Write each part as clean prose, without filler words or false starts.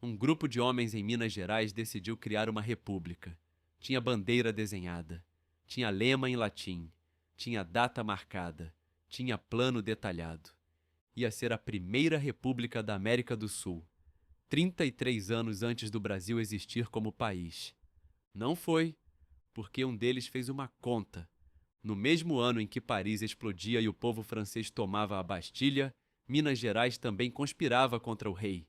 Um grupo de homens em Minas Gerais decidiu criar uma república. Tinha bandeira desenhada, tinha lema em latim, tinha data marcada, tinha plano detalhado. Ia ser a primeira república da América do Sul, 33 anos antes do Brasil existir como país. Não foi, porque um deles fez uma conta. No mesmo ano em que Paris explodia e o povo francês tomava a Bastilha, Minas Gerais também conspirava contra o rei.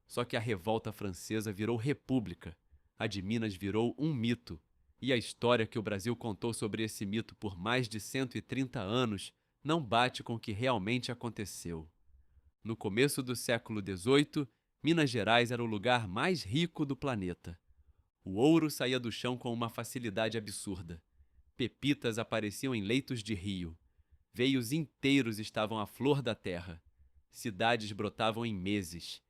Só que a revolta francesa virou república. A de Minas virou um mito. E a história que o Brasil contou sobre esse mito por mais de 130 anos não bate com o que realmente aconteceu. No começo do século XVIII, Minas Gerais era o lugar mais rico do planeta. O ouro saía do chão com uma facilidade absurda. Pepitas apareciam em leitos de rio. Veios inteiros estavam à flor da terra. Cidades brotavam em meses.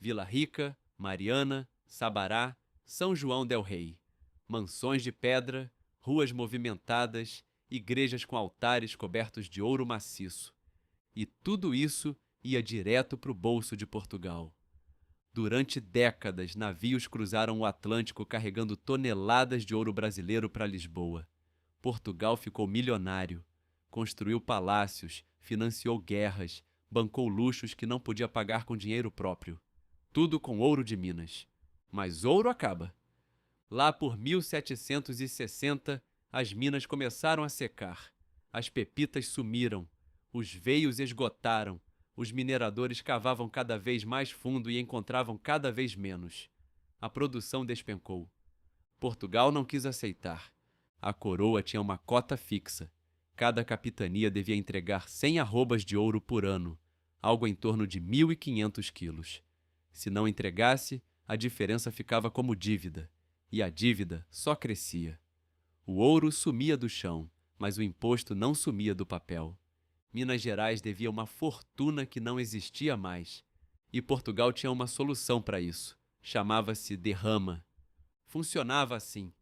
Vila Rica, Mariana, Sabará, São João del Rei. Mansões de pedra, ruas movimentadas, igrejas com altares cobertos de ouro maciço. E tudo isso ia direto para o bolso de Portugal. Durante décadas, navios cruzaram o Atlântico carregando toneladas de ouro brasileiro para Lisboa. Portugal ficou milionário. Construiu palácios, financiou guerras, bancou luxos que não podia pagar com dinheiro próprio. Tudo com ouro de Minas. Mas ouro acaba. Lá por 1760, as minas começaram a secar. As pepitas sumiram. Os veios esgotaram. Os mineradores cavavam cada vez mais fundo e encontravam cada vez menos. A produção despencou. Portugal não quis aceitar. A coroa tinha uma cota fixa. Cada capitania devia entregar 100 arrobas de ouro por ano, algo em torno de 1.500 quilos. Se não entregasse, a diferença ficava como dívida, e a dívida só crescia. O ouro sumia do chão, mas o imposto não sumia do papel. Minas Gerais devia uma fortuna que não existia mais. E Portugal tinha uma solução para isso. Chamava-se derrama. Funcionava assim.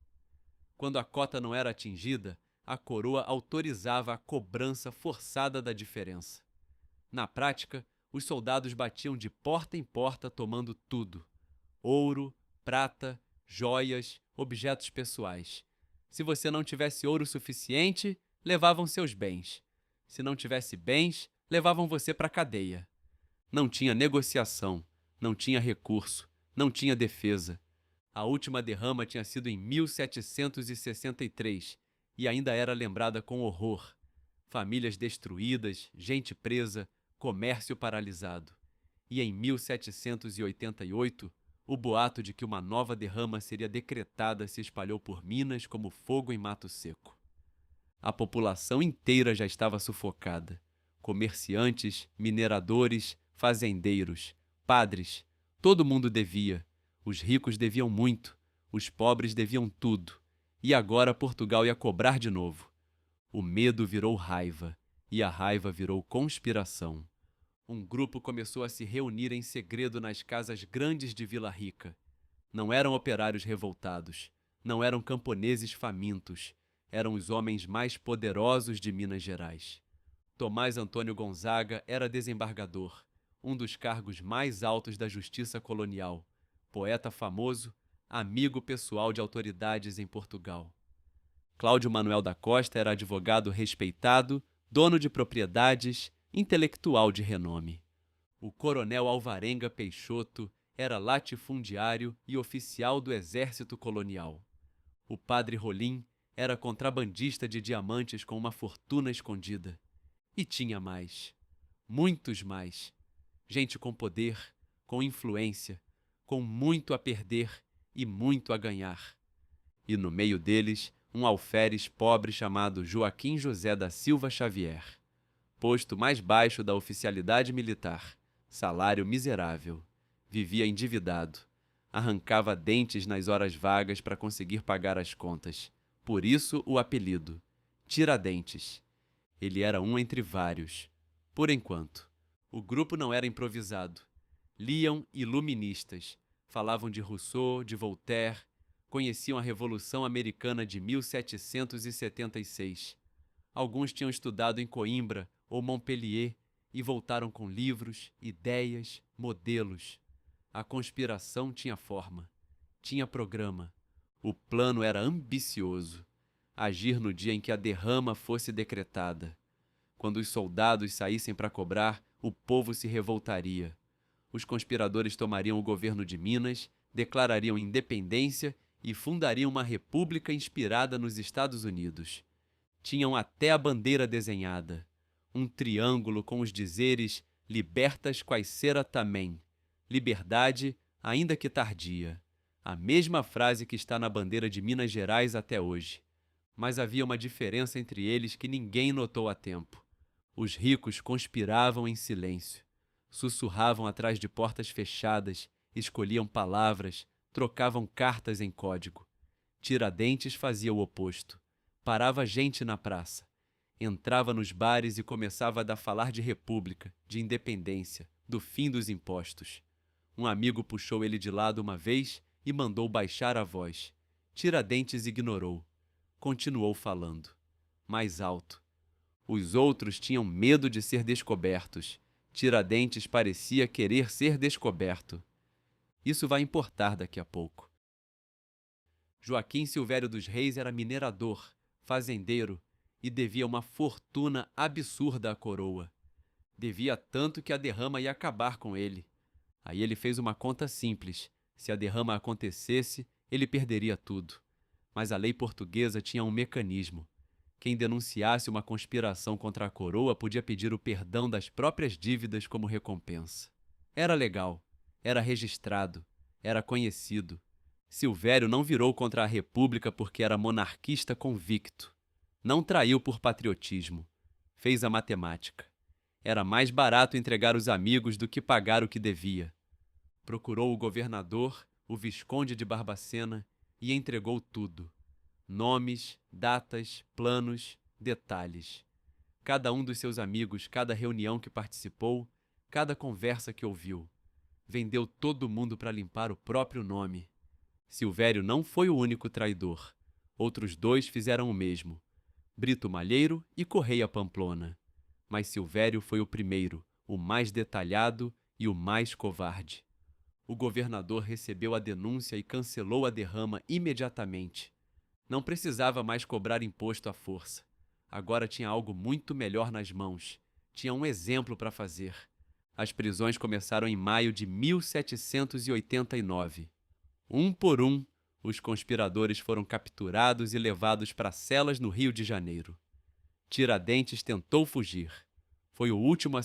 Quando a cota não era atingida, a coroa autorizava a cobrança forçada da diferença. Na prática, os soldados batiam de porta em porta tomando tudo: ouro, prata, joias, objetos pessoais. Se você não tivesse ouro suficiente, levavam seus bens. Se não tivesse bens, levavam você para a cadeia. Não tinha negociação, não tinha recurso, não tinha defesa. A última derrama tinha sido em 1763 e ainda era lembrada com horror. Famílias destruídas, gente presa, comércio paralisado. E em 1788, o boato de que uma nova derrama seria decretada se espalhou por Minas como fogo em mato seco. A população inteira já estava sufocada. Comerciantes, mineradores, fazendeiros, padres, todo mundo devia. Os ricos deviam muito, os pobres deviam tudo. E agora Portugal ia cobrar de novo. O medo virou raiva, e a raiva virou conspiração. Um grupo começou a se reunir em segredo nas casas grandes de Vila Rica. Não eram operários revoltados, não eram camponeses famintos, eram os homens mais poderosos de Minas Gerais. Tomás Antônio Gonzaga era desembargador, um dos cargos mais altos da justiça colonial, poeta famoso, amigo pessoal de autoridades em Portugal. Cláudio Manuel da Costa era advogado respeitado, dono de propriedades, intelectual de renome. O coronel Alvarenga Peixoto era latifundiário e oficial do exército colonial. O padre Rolim era contrabandista de diamantes com uma fortuna escondida. E tinha mais. Muitos mais. Gente com poder, com influência, com muito a perder e muito a ganhar. E no meio deles, um alferes pobre chamado Joaquim José da Silva Xavier. Posto mais baixo da oficialidade militar, salário miserável. Vivia endividado. Arrancava dentes nas horas vagas para conseguir pagar as contas. Por isso o apelido, Tiradentes. Ele era um entre vários. Por enquanto. O grupo não era improvisado. Liam iluministas. Falavam de Rousseau, de Voltaire. Conheciam a Revolução Americana de 1776. Alguns tinham estudado em Coimbra ou Montpellier e voltaram com livros, ideias, modelos. A conspiração tinha forma, tinha programa. O plano era ambicioso: agir no dia em que a derrama fosse decretada. Quando os soldados saíssem para cobrar, o povo se revoltaria. Os conspiradores tomariam o governo de Minas, declarariam independência e fundariam uma república inspirada nos Estados Unidos. Tinham até a bandeira desenhada, um triângulo com os dizeres libertas quaisera também, liberdade, ainda que tardia. A mesma frase que está na bandeira de Minas Gerais até hoje. Mas havia uma diferença entre eles que ninguém notou a tempo. Os ricos conspiravam em silêncio, sussurravam atrás de portas fechadas, escolhiam palavras, trocavam cartas em código. Tiradentes fazia o oposto. Parava gente na praça, entrava nos bares e começava a falar de república, de independência, do fim dos impostos. Um amigo puxou ele de lado uma vez e mandou baixar a voz. Tiradentes ignorou. Continuou falando, mais alto. Os outros tinham medo de ser descobertos. Tiradentes parecia querer ser descoberto. Isso vai importar daqui a pouco. Joaquim Silvério dos Reis era minerador, fazendeiro e devia uma fortuna absurda à coroa. Devia tanto que a derrama ia acabar com ele. Aí ele fez uma conta simples. Se a derrama acontecesse, ele perderia tudo. Mas a lei portuguesa tinha um mecanismo. Quem denunciasse uma conspiração contra a coroa podia pedir o perdão das próprias dívidas como recompensa. Era legal, era registrado, era conhecido. Silvério não virou contra a República porque era monarquista convicto. Não traiu por patriotismo. Fez a matemática. Era mais barato entregar os amigos do que pagar o que devia. Procurou o governador, o Visconde de Barbacena, e entregou tudo. Nomes, datas, planos, detalhes. Cada um dos seus amigos, cada reunião que participou, cada conversa que ouviu. Vendeu todo mundo para limpar o próprio nome. Silvério não foi o único traidor. Outros dois fizeram o mesmo. Brito Malheiro e Correia Pamplona. Mas Silvério foi o primeiro, o mais detalhado e o mais covarde. O governador recebeu a denúncia e cancelou a derrama imediatamente. Não precisava mais cobrar imposto à força. Agora tinha algo muito melhor nas mãos. Tinha um exemplo para fazer. As prisões começaram em maio de 1789. Um por um, os conspiradores foram capturados e levados para celas no Rio de Janeiro. Tiradentes tentou fugir. Foi o último a